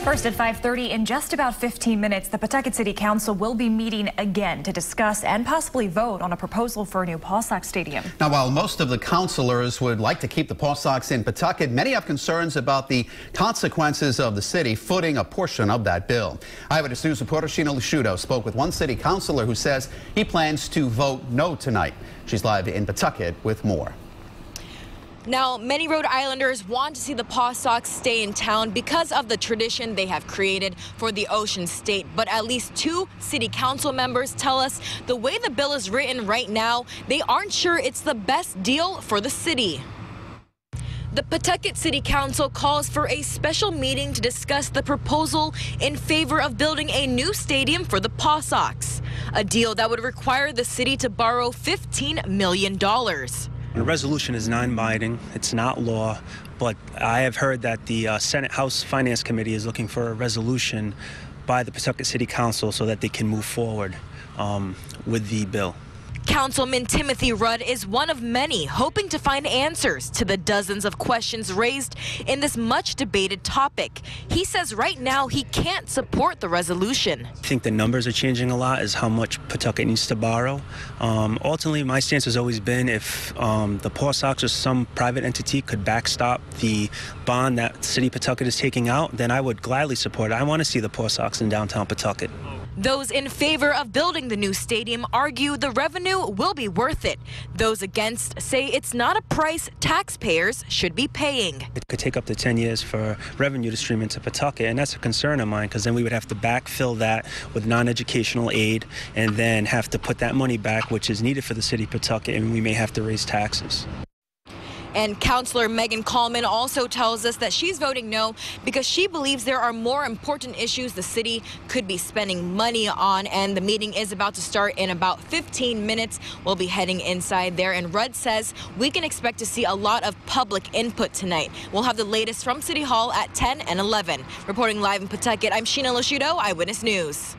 First at 5:30, in just about 15 minutes, the Pawtucket City Council will be meeting again to discuss and possibly vote on a proposal for a new PawSox stadium. Now, while most of the councilors would like to keep the PawSox in Pawtucket, many have concerns about the consequences of the city footing a portion of that bill. Eyewitness News reporter Sheena Lasciuto spoke with one city councilor who says he plans to vote no tonight. She's live in Pawtucket with more. Now, many Rhode Islanders want to see the PawSox stay in town because of the tradition they have created for the Ocean State. But at least two city council members tell us the way the bill is written right now, they aren't sure it's the best deal for the city. The Pawtucket City Council calls for a special meeting to discuss the proposal in favor of building a new stadium for the PawSox, a deal that would require the city to borrow $15 million. The resolution is non-binding, it's not law, but I have heard that the Senate House Finance Committee is looking for a resolution by the Pawtucket City Council so that they can move forward with the bill. Councilman Timothy Rudd is one of many hoping to find answers to the dozens of questions raised in this much debated topic. He says right now he can't support the resolution. I think the numbers are changing a lot as how much Pawtucket needs to borrow. Ultimately, my stance has always been if the PawSox or some private entity could backstop the bond that City Pawtucket is taking out, then I would gladly support it. I want to see the PawSox in downtown Pawtucket. Those in favor of building the new stadium argue the revenue will be worth it. Those against say it's not a price taxpayers should be paying. It could take up to 10 years for revenue to stream into Pawtucket, and that's a concern of mine because then we would have to backfill that with non-educational aid and then have to put that money back, which is needed for the city of Pawtucket, and we may have to raise taxes. And Councilor Megan Coleman also tells us that she's voting no because she believes there are more important issues the city could be spending money on. And the meeting is about to start in about 15 minutes. We'll be heading inside there. And Rudd says we can expect to see a lot of public input tonight. We'll have the latest from City Hall at 10 and 11. Reporting live in Pawtucket, I'm Sheena Lasciuto, Eyewitness News.